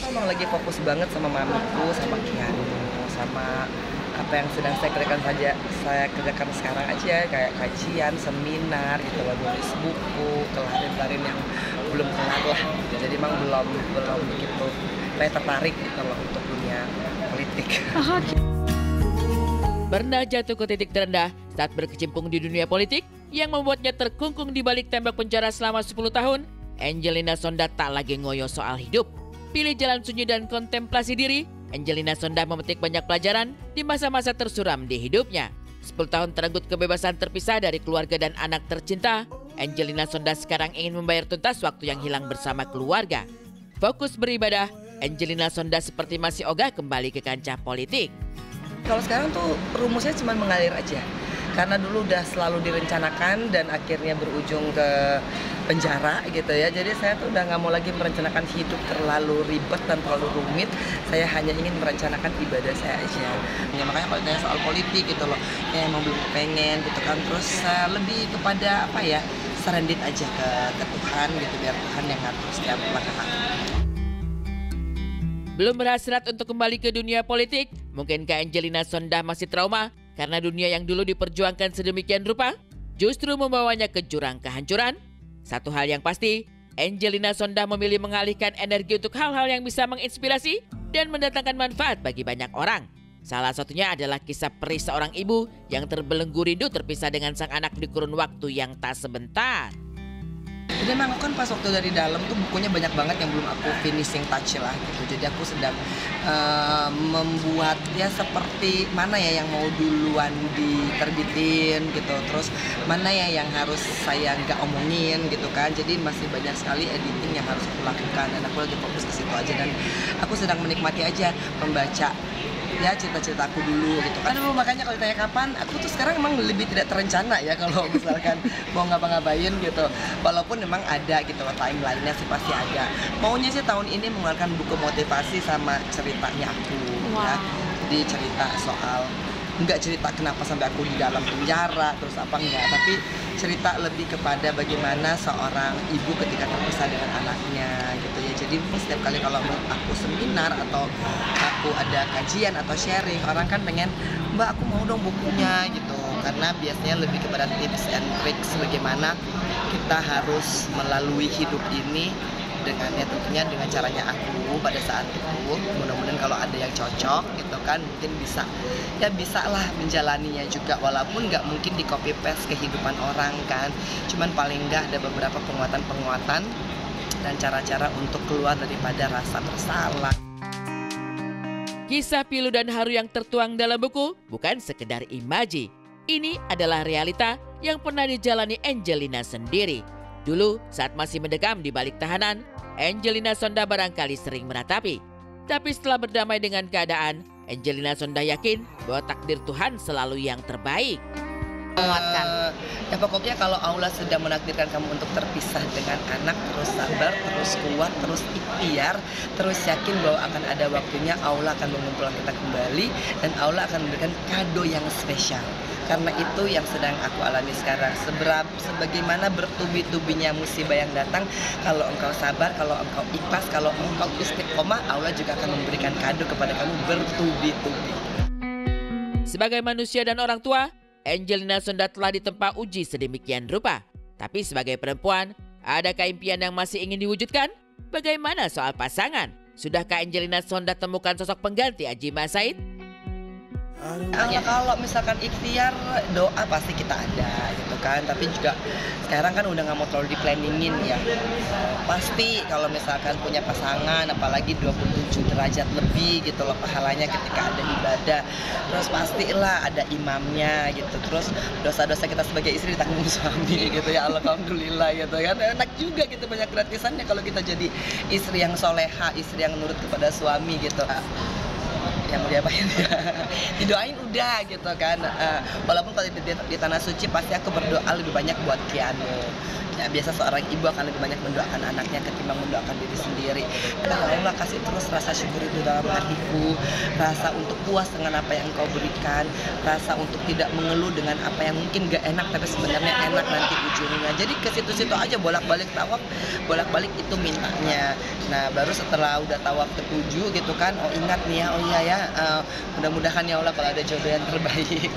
emang lagi fokus banget sama mamiku, sama Kianu, sama apa yang sedang saya kerjakan sekarang aja, kayak kajian, seminar gitu loh, nulis buku, kelarin-kelarin yang belum kelar lah. Jadi emang belum begitu saya tertarik gitu loh untuk dunia politik. Pernah jatuh ke titik terendah saat berkecimpung di dunia politik yang membuatnya terkungkung di balik tembok penjara selama 10 tahun, Angelina Sonda tak lagi ngoyo soal hidup. Pilih jalan sunyi dan kontemplasi diri, Angelina Sonda memetik banyak pelajaran di masa-masa tersuram di hidupnya. 10 tahun terenggut kebebasan terpisah dari keluarga dan anak tercinta, Angelina Sonda sekarang ingin membayar tuntas waktu yang hilang bersama keluarga. Fokus beribadah, Angelina Sonda seperti masih ogah kembali ke kancah politik. Kalau sekarang tuh rumusnya cuma mengalir aja. Karena dulu udah selalu direncanakan dan akhirnya berujung ke penjara gitu ya. Jadi saya tuh udah nggak mau lagi merencanakan hidup terlalu ribet dan terlalu rumit. Saya hanya ingin merencanakan ibadah saya aja. Ya, makanya kalau ditanya soal politik gitu loh, ya emang belum pengen gitu kan. Terus lebih kepada apa ya, serendit aja ke Tuhan gitu, biar Tuhan yang ngatur setiap langkah kaki. Belum berhasrat untuk kembali ke dunia politik, mungkinkah Angelina Sonda masih trauma karena dunia yang dulu diperjuangkan sedemikian rupa justru membawanya ke jurang kehancuran? Satu hal yang pasti, Angelina Sonda memilih mengalihkan energi untuk hal-hal yang bisa menginspirasi dan mendatangkan manfaat bagi banyak orang. Salah satunya adalah kisah perih seorang ibu yang terbelenggu rindu terpisah dengan sang anak di kurun waktu yang tak sebentar. Jadi emang kan pas waktu dari dalam tuh bukunya banyak banget yang belum aku finishing touch lah gitu. Jadi aku sedang membuat ya seperti mana ya yang mau duluan diterbitin gitu. Terus mana ya yang harus saya nggak omongin gitu kan. Jadi masih banyak sekali editing yang harus aku lakukan dan aku lagi fokus ke situ aja. Dan aku sedang menikmati aja membaca ya cerita-cerita aku dulu gitu kan. Aduh, makanya kalau ditanya kapan, aku tuh sekarang emang lebih tidak terencana ya kalau misalkan mau ngapa-ngapain gitu. Walaupun memang ada gitu loh, timeline-nya sih pasti ada. Maunya sih tahun ini mengeluarkan buku motivasi sama ceritanya aku. Ya. Jadi cerita soal, enggak cerita kenapa sampai aku di dalam penjara, terus apa enggak, tapi cerita lebih kepada bagaimana seorang ibu ketika terpisah dengan anaknya gitu ya. Jadi setiap kali kalau aku seminar atau aku ada kajian atau sharing, orang kan pengen, Mbak aku mau dong bukunya gitu. Karena biasanya lebih kepada tips and tricks bagaimana kita harus melalui hidup ini dengan ya tentunya dengan caranya aku pada saat itu. Mudah-mudahan kalau ada yang cocok gitu kan, mungkin bisa lah menjalaninya juga, walaupun nggak mungkin di copy paste kehidupan orang kan, cuman paling nggak ada beberapa penguatan dan cara-cara untuk keluar daripada rasa bersalah. Kisah pilu dan haru yang tertuang dalam buku bukan sekedar imaji. Ini adalah realita yang pernah dijalani Angelina sendiri. Dulu saat masih mendekam di balik tahanan, Angelina Sonda barangkali sering meratapi. Tapi setelah berdamai dengan keadaan, Angelina Sonda yakin bahwa takdir Tuhan selalu yang terbaik. Menguatkan. Ya pokoknya kalau Allah sudah menakdirkan kamu untuk terpisah dengan anak, terus sabar, terus kuat, terus ikhtiar, terus yakin bahwa akan ada waktunya Allah akan mengumpulkan kita kembali dan Allah akan memberikan kado yang spesial. Karena itu yang sedang aku alami sekarang. Sebagaimana bertubi-tubinya musibah yang datang, kalau engkau sabar, kalau engkau ikhlas, kalau engkau istiqomah, Allah juga akan memberikan kado kepada kamu bertubi-tubi. Sebagai manusia dan orang tua, Angelina Sonda telah ditempa uji sedemikian rupa. Tapi sebagai perempuan, adakah impian yang masih ingin diwujudkan? Bagaimana soal pasangan? Sudahkah Angelina Sonda temukan sosok pengganti Adjie Said? Kalau misalkan ikhtiar, doa pasti kita ada gitu kan. Tapi juga sekarang kan udah nggak mau terlalu di-planningin ya. Pasti kalau misalkan punya pasangan, apalagi 27 derajat lebih gitu loh pahalanya ketika ada ibadah. Terus pastilah ada imamnya gitu. Terus dosa-dosa kita sebagai istri ditanggung suami gitu ya. Alhamdulillah gitu kan. Enak juga gitu, banyak gratisannya kalau kita jadi istri yang soleha, istri yang nurut kepada suami gitu. Ya mau diapain ya, didoain udah gitu kan. Walaupun kalau di tanah suci pasti aku berdoa lebih banyak buat Kianu biasa seorang ibu akan lebih banyak mendoakan anaknya ketimbang mendoakan diri sendiri. Ya Allah, kasih terus rasa syukur itu dalam hatiku, rasa untuk puas dengan apa yang Engkau berikan, rasa untuk tidak mengeluh dengan apa yang mungkin gak enak tapi sebenarnya enak nanti ujungnya. Jadi ke situ-situ aja bolak-balik tawaf, bolak-balik itu mintanya. Nah baru setelah udah tawaf ke-7 gitu kan, oh ingat nih ya, oh iya ya, mudah-mudahan ya Allah kalau ada jodoh yang terbaik.